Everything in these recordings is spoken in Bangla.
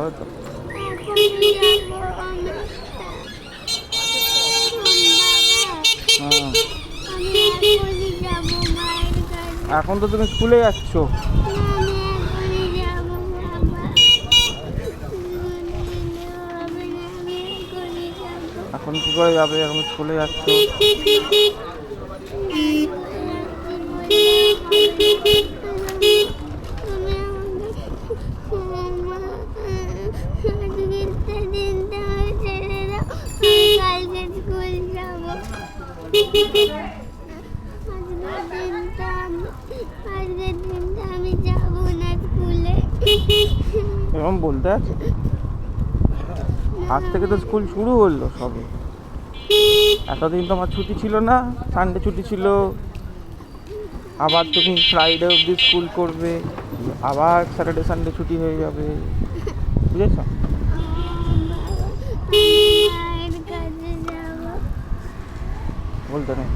যাবে তো? এখন তো তুমি স্কুলে যাচ্ছ। এখন কি করে যাবে? এখন স্কুলে যাচ্ছ। এরকম বলতে আছে? আজ থেকে তো স্কুল শুরু হলো সবে। এতদিন তোমার ছুটি ছিল না, সানডে ছুটি ছিল, আবার তুমি ফ্রাইডে অবধি স্কুল করবে, আবার স্যাটারডে সানডে ছুটি হয়ে যাবে, বুঝেছ? বলতে নেই।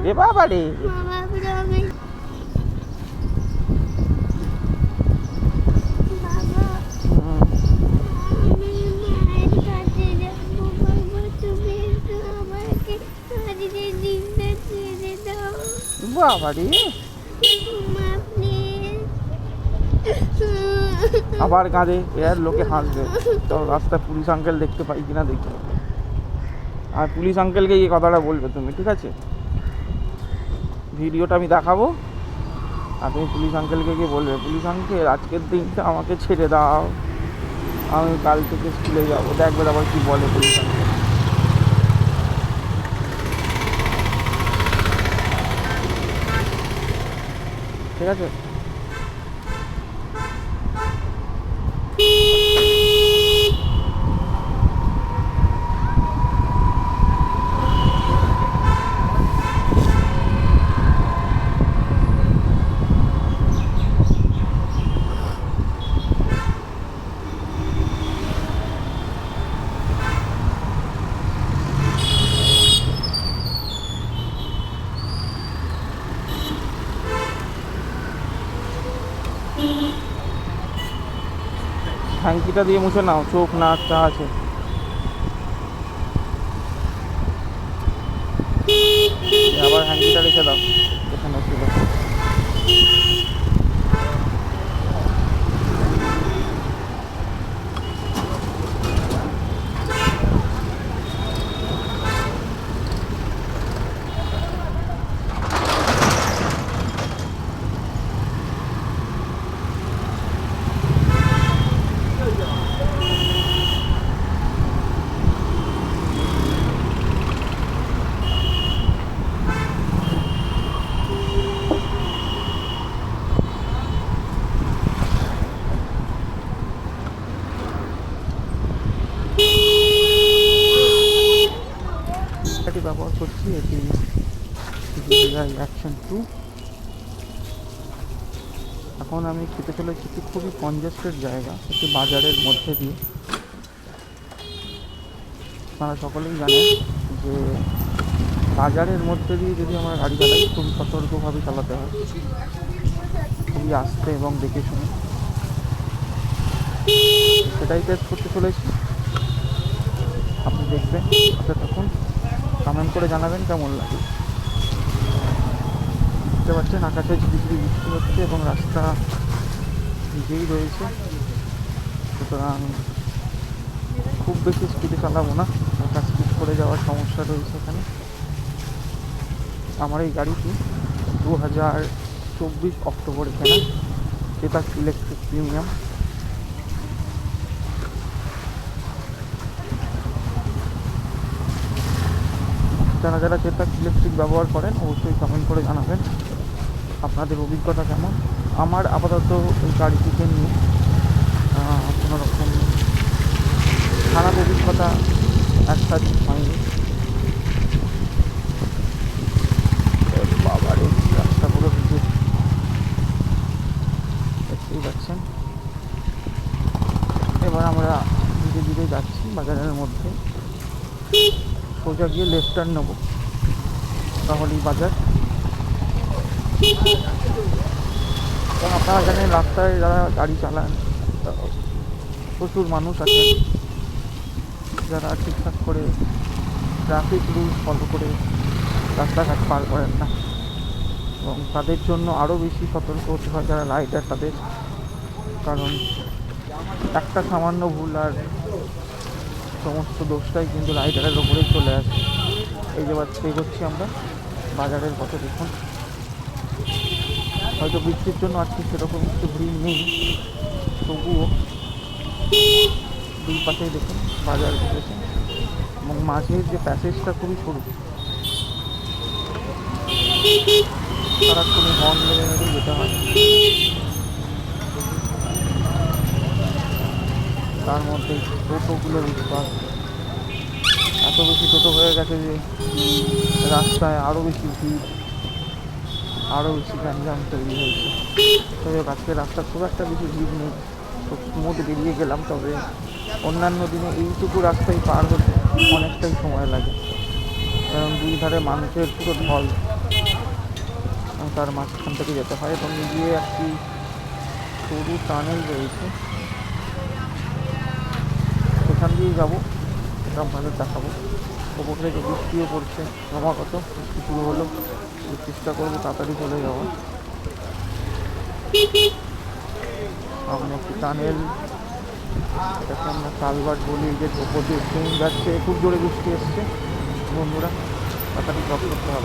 এ বাবা রে, বাবা রে, আবার কাঁদে। এর লোকে হাসবে। তো রাস্তায় পুলিশ আঙ্কেল দেখতে পাই কিনা দেখি। আর পুলিশ আঙ্কেলকে এই কথাটা বলবে তুমি, ঠিক আছে? ভিডিওটা আমি দেখাবো আর তুমি পুলিশ আঙ্কেলকে গিয়ে বলবে, পুলিশ আঙ্কেল আজকের দিনটা আমাকে ছেড়ে দাও, আমি কাল থেকে স্কুলে যাবো। দেখবে তারপর কি বলে পুলিশ আঙ্কেল, ঠিক আছে? হ্যাঙ্কিটা দিয়ে মুছে নাও, চোখ নাক যা আছে। আবার হ্যাঙ্কিটা রেখে দাও যেখানে ছিল। ব্যবহার করছি, এটি অ্যাকশন 2। এখন আমি খেতে চলেছি খুবই কনজেস্টেড জায়গা, একটি বাজারের মধ্যে দিয়ে। আপনারা সকলেই জানেন যে বাজারের মধ্যে দিয়ে যদি আমরা গাড়ি চালাই খুবই সতর্কভাবে চালাতে হয়, খুবই আস্তে এবং দেখে শুনে। সেটাই টেস্ট করতে চলেছি। আপনি দেখবেন, সাথে থাকুন, কমেন্ট করে জানাবেন কেমন লাগে। বুঝতে পারছেন আকাশে ঝিরিঝিরি বৃষ্টি হচ্ছে এবং রাস্তা ভিজেই রয়েছে, সুতরাং খুব বেশি স্পিডে চালাবো না, হালকা স্পিড করে যাওয়ার সমস্যা রয়েছে এখানে। আমার এই গাড়িটি 2024 অক্টোবরে কেনা, চেতাক ইলেকট্রিক প্রিমিয়াম। যারা যারা চেতাক ইলেকট্রিক ব্যবহার করেন অবশ্যই কমেন্ট করে জানাবেন আপনাদের অভিজ্ঞতা কেমন। আমার আপাতত এই গাড়িটিকে নিয়ে কোনো রকম খারাপ অভিজ্ঞতা একটা দিন হয়নি। বাবার এই রাস্তা পুরো ভিজে, দেখতেই পাচ্ছেন। এবার আমরা ধীরে ধীরে যাচ্ছি বাজারের মধ্যে, সোজা গিয়ে লেফট টার্ন নেবো, তাহলেই বাজার। এবং আপনারা জানেন রাস্তায় যারা গাড়ি চালান প্রচুর মানুষ আছেন যারা ঠিকঠাক করে ট্রাফিক রুলস ফলো করে রাস্তাঘাট পার করেন না, এবং তাদের জন্য আরও বেশি সতর্ক হতে হয় যারা রাইডার তাদের। কারণ একটা সামান্য ভুল আর সমস্ত দোষটাই কিন্তু রাইডারের ওপরেই চলে আসে। এই যে এগোচ্ছি আমরা বাজারের পথে, দেখুন হয়তো বৃষ্টির জন্য আজকে সেরকম কিছু ভিড় নেই, তবুও দুই পাশেই দেখুন বাজার বসেছে এবং মাঝের যে প্যাসেজটা খুবই সরু, সারাক্ষণই হর্ন মেরে মেরে যেতে হয়। তার মধ্যে টোটোগুলোর উৎপাদ, এত বেশি টোটো হয়ে গেছে যে রাস্তায় আরও বেশি ভিড়, আরও বেশি গ্যাঞ্জাম তৈরি হয়েছে। তবে আজকে রাস্তা খুব একটা বেশি ভিড় নেই, স্মুথ বেরিয়ে গেলাম। তবে অন্যান্য দিনে এইটুকু রাস্তায় পার হতে অনেকটাই সময় লাগে, কারণ দুই ধারে মানুষের পুরো ঢল, তার মাঝখান থেকে যেতে হয় এবং গিয়ে একটি সরু টানেল রয়েছে, সেখান দিয়েই যাবো, এটা আপনাদের দেখাবো। ওপর থেকে বৃষ্টিও পড়ছে ক্রমাগত, বৃষ্টি শুরু হলো, চেষ্টা করবো তাড়াতাড়ি চলে যাওয়া। সামনে একটি টানেল, এটাকে আমরা কালভার্ট বলি, যে ওপর দিয়ে ট্রেন যাচ্ছে, খুব জোরে বৃষ্টি এসছে বন্ধুরা, তাড়াতাড়ি ড্রপ করতে হবে,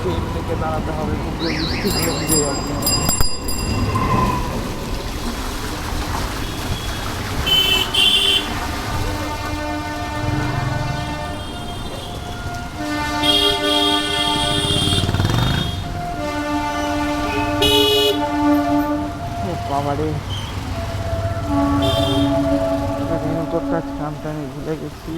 ট্রেন থেকে দাঁড়াতে হবে, খুব জোরে বৃষ্টি হলে ভিজে যাবে। বাবারে রেনকোটটা আনতে আমি ভুলে গেছি।